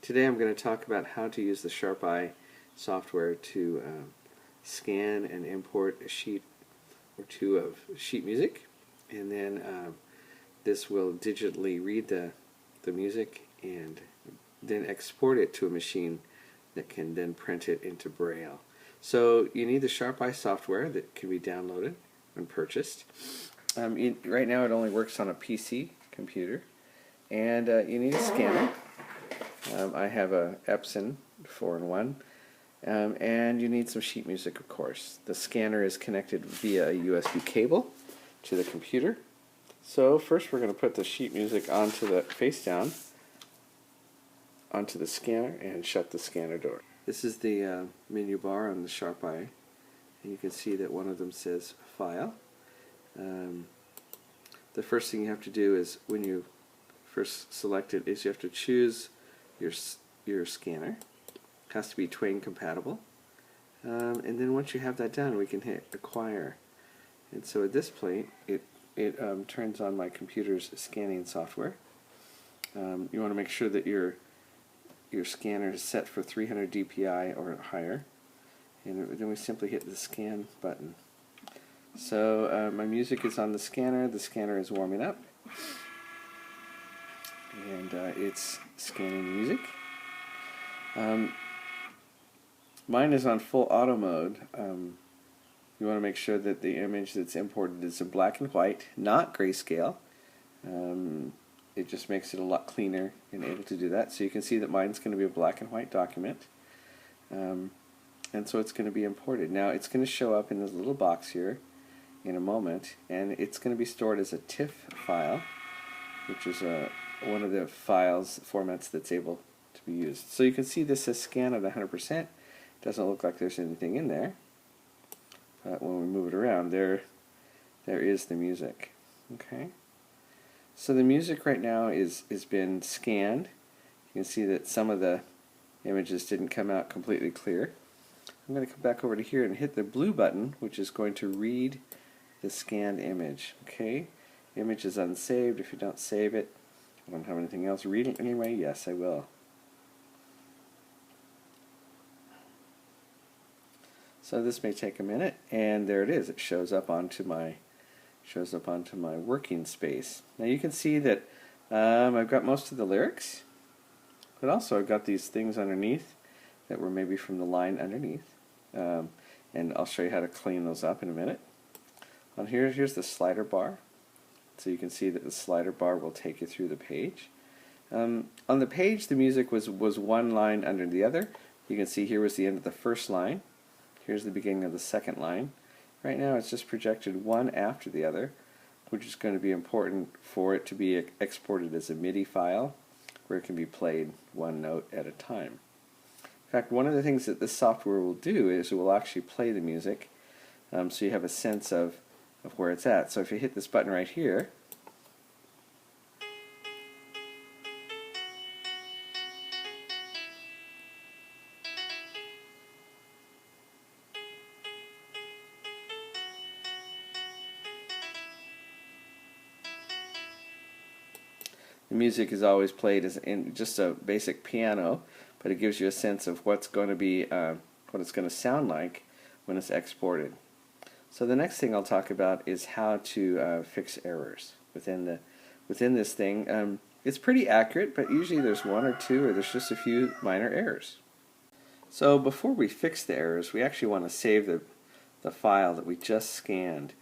Today I'm going to talk about how to use the SharpEye software to scan and import a sheet or two of sheet music, and then this will digitally read the music and then export it to a machine that can then print it into Braille. So you need the SharpEye software that can be downloaded when purchased. Right now it only works on a PC computer, and you need a scanner. I have a Epson 4-in-1, and you need some sheet music, of course. The scanner is connected via a USB cable to the computer. So first we're going to put the sheet music onto the face down onto the scanner and shut the scanner door. This is the menu bar on the SharpEye, and you can see that one of them says File. The first thing you have to do is, when you first select it, is you have to choose your scanner. It has to be Twain compatible, and then once you have that done, we can hit Acquire. And so at this point, it turns on my computer's scanning software. You want to make sure that your scanner is set for 300 dpi or higher, and then we simply hit the scan button. So my music is on the scanner is warming up, and it's scanning the music. Mine is on full auto mode. You want to make sure that the image that's imported is in black and white, not grayscale. It just makes it a lot cleaner and able to do that. So you can see that mine's going to be a black and white document. And so it's going to be imported. Now it's going to show up in this little box here in a moment, and it's going to be stored as a TIFF file, which is one of the formats that's able to be used. So you can see this says scan at 100%. Doesn't look like there's anything in there, but when we move it around, there is the music. Okay. So the music right now is been scanned. You can see that some of the images didn't come out completely clear. I'm going to come back over to here and hit the blue button, which is going to read the scanned image. Okay, image is unsaved. If you don't save it, I don't have anything else. Read it anyway? Yes, I will. So this may take a minute, and there it is. It shows up onto my working space. Now you can see that I've got most of the lyrics, but also I've got these things underneath that were maybe from the line underneath, and I'll show you how to clean those up in a minute. On here's the slider bar, so you can see that the slider bar will take you through the page. On the page, the music was one line under the other. You can see here was the end of the first line. Here's the beginning of the second line. Right now it's just projected one after the other, which is going to be important for it to be exported as a MIDI file, where it can be played one note at a time. In fact, one of the things that this software will do is it will actually play the music, so you have a sense of where it's at. So if you hit this button right here, the music is always played as in just a basic piano, but it gives you a sense of what's going to be, what it's going to sound like when it's exported. So the next thing I'll talk about is how to fix errors within this thing. It's pretty accurate, but usually there's one or two, or there's just a few minor errors. So before we fix the errors, we actually want to save the file that we just scanned.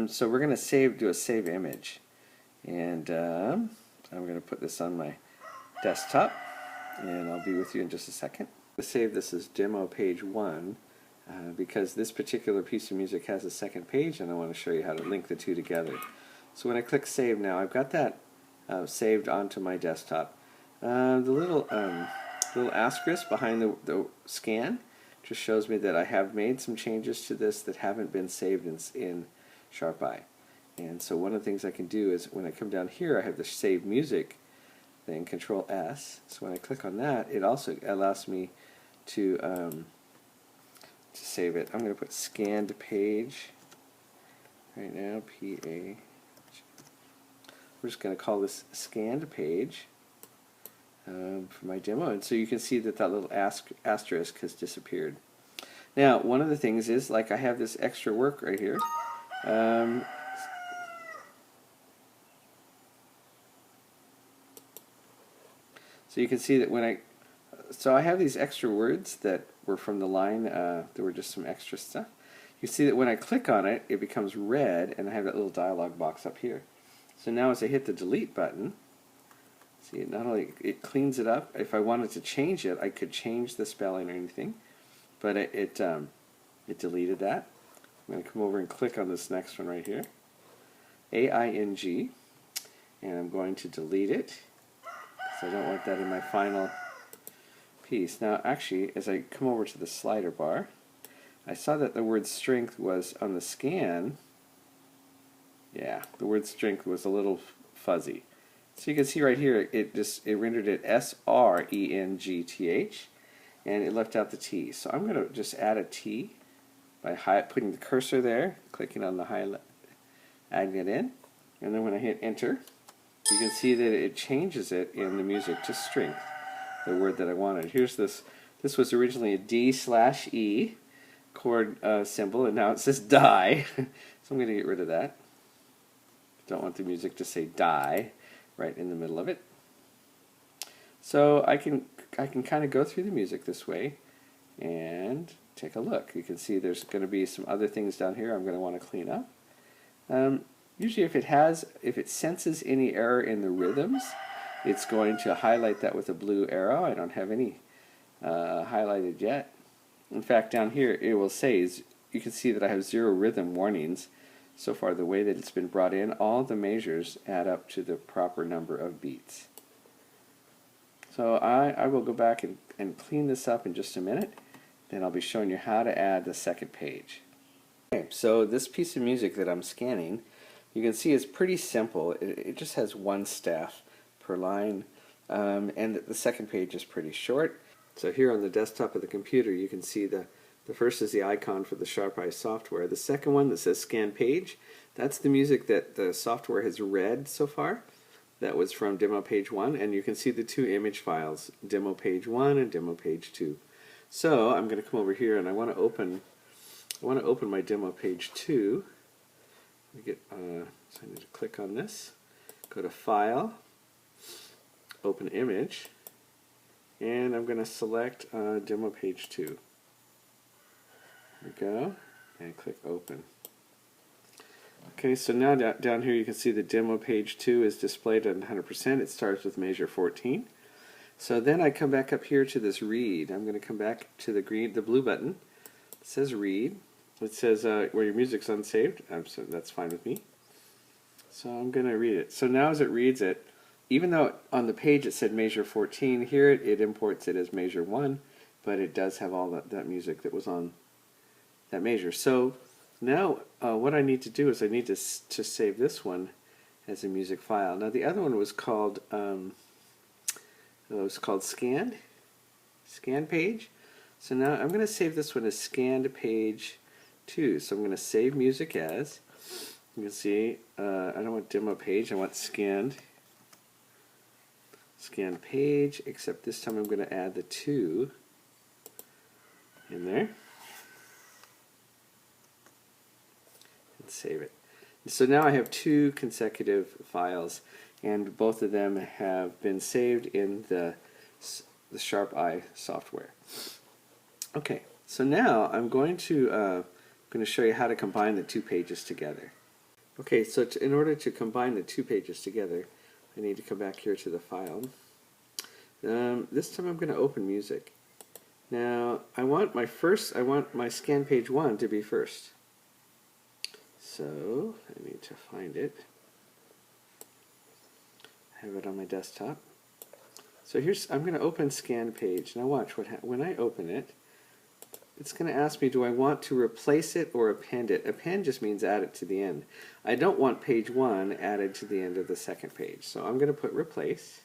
So we're going to do a save image, and I'm going to put this on my desktop, and I'll be with you in just a second. I'll save this as demo page 1 because this particular piece of music has a second page, and I want to show you how to link the two together. So when I click save now, I've got that saved onto my desktop. The little asterisk behind the scan just shows me that I have made some changes to this that haven't been saved in SharpEye. And so one of the things I can do is, when I come down here, I have the save music thing, Control S. So when I click on that, it also allows me to save it. I'm going to put scanned page right now, P-A. We're just going to call this scanned page. for my demo, and so you can see that that little asterisk has disappeared. Now, one of the things is, like, I have this extra work right here. So you can see that when I have these extra words that were from the line, there were just some extra stuff. You see that when I click on it, it becomes red, and I have that little dialog box up here. So now as I hit the delete button, see, it not only it cleans it up. If I wanted to change it, I could change the spelling or anything, but it deleted that. I'm going to come over and click on this next one right here, AING, and I'm going to delete it because I don't want that in my final piece. Now, actually, as I come over to the slider bar, I saw that the word strength was on the scan. Yeah, the word strength was a little fuzzy. So you can see right here, it rendered it SRENGTH, and it left out the T. So I'm going to just add a T by putting the cursor there, clicking on the highlight, adding it in, and then when I hit enter, you can see that it changes it in the music to strength, the word that I wanted. Here's this. This was originally a D/E chord symbol, and now it says die. So I'm going to get rid of that. Don't want the music to say die right in the middle of it. So I can kind of go through the music this way and take a look. You can see there's going to be some other things down here I'm going to want to clean up. Usually if it senses any error in the rhythms, it's going to highlight that with a blue arrow. I don't have any highlighted yet. In fact, down here it will say, you can see that I have 0 rhythm warnings. So far, the way that it's been brought in, all the measures add up to the proper number of beats. So I will go back and clean this up in just a minute. Then I'll be showing you how to add the second page. Okay, so this piece of music that I'm scanning, you can see is pretty simple. It just has one staff per line, and the second page is pretty short. So here on the desktop of the computer, you can see the first is the icon for the SharpEye software. The second one that says Scan Page, that's the music that the software has read so far. That was from demo page 1, and you can see the 2 image files, demo page 1 and demo page 2. So I'm going to come over here and I want to open my demo page 2. So I need to click on this, go to File, Open Image, and I'm going to select demo page 2. There we go, and click Open. Okay, so now down here you can see the demo page 2 is displayed at 100%. It starts with measure 14. So then I come back up here to this read. I'm going to come back to the blue button. It says read. It says where your music's unsaved. So that's fine with me. So I'm going to read it. So now as it reads it, even though on the page it said measure 14, here it imports it as measure 1, but it does have all that music that was on that measure. So now what I need to do is I need to save this one as a music file. Now the other one was called scanned page. So now I'm going to save this one as scanned page 2. So I'm going to save music as, you can see, I don't want demo page, I want scanned page, except this time I'm going to add the 2 in there. Save it. So now I have 2 consecutive files, and both of them have been saved in the SharpEye software. Okay, so now I'm going to show you how to combine the 2 pages together. Okay, so in order to combine the 2 pages together, I need to come back here to the file. This time I'm going to open music. Now I want my scan page 1 to be first. So I need to find it. I have it on my desktop. So I'm going to open scan page. Now watch when I open it. It's going to ask me, do I want to replace it or append it? Append just means add it to the end. I don't want page 1 added to the end of the second page. So I'm going to put replace.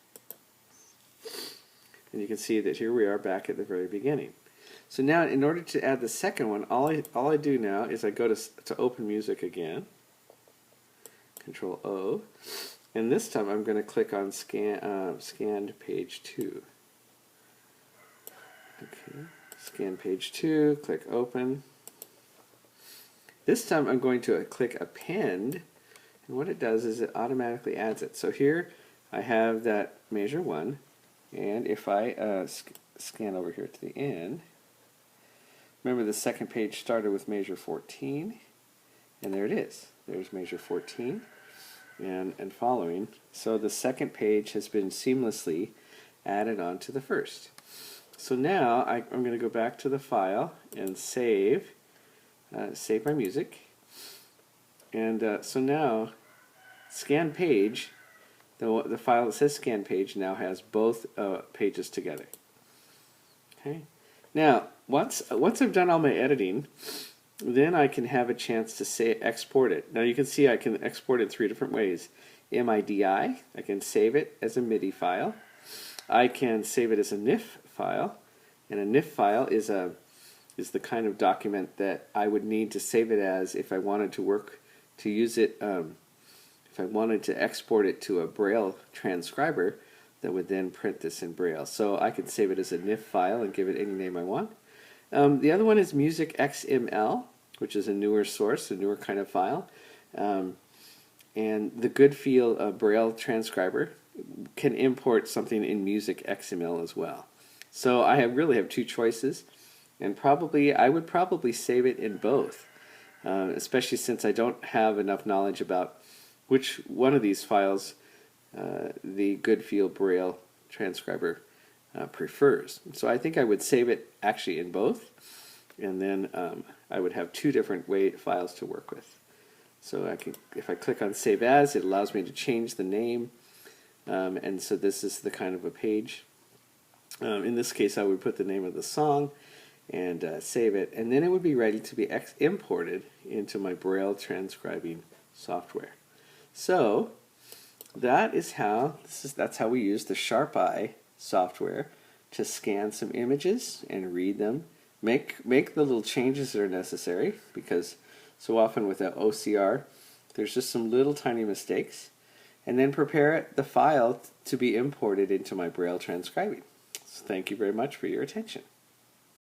And you can see that here we are back at the very beginning. So now in order to add the second one, all I do now is I go to open music again, Control O, And this time I'm going to click on scanned page 2. Okay, scan page 2, click open. This time I'm going to click append, and what it does is it automatically adds it. So here I have that measure 1, and if I scan over here to the end, remember the second page started with measure 14, and there it is. There's measure 14 and following. So the second page has been seamlessly added on to the first. So now I'm going to go back to the file and save my music. And so now scan page, the file that says scan page now has both pages together. Okay. Now once I've done all my editing, then I can have a chance to export it. Now you can see I can export it 3 different ways. MIDI, I can save it as a MIDI file. I can save it as a NIF file, and a NIF file is the kind of document that I would need to save it as if I wanted to use it, if I wanted to export it to a Braille transcriber that would then print this in Braille. So I could save it as a NIF file and give it any name I want. The other one is Music XML, which is a newer source, a newer kind of file. And the Goodale Braille transcriber can import something in Music XML as well. So I really have 2 choices, and I would probably save it in both, especially since I don't have enough knowledge about which one of these files the Goodale Braille transcriber prefers. So I think I would save it actually in both, and then I would have 2 different files to work with. So if I click on Save As, it allows me to change the name, and so this is the kind of a page. In this case, I would put the name of the song and save it, and then it would be ready to be imported into my Braille transcribing software. So that's how we use the SharpEye software to scan some images and read them, make the little changes that are necessary, because so often with an OCR there's just some little tiny mistakes, and then prepare the file to be imported into my Braille transcribing. So thank you very much for your attention.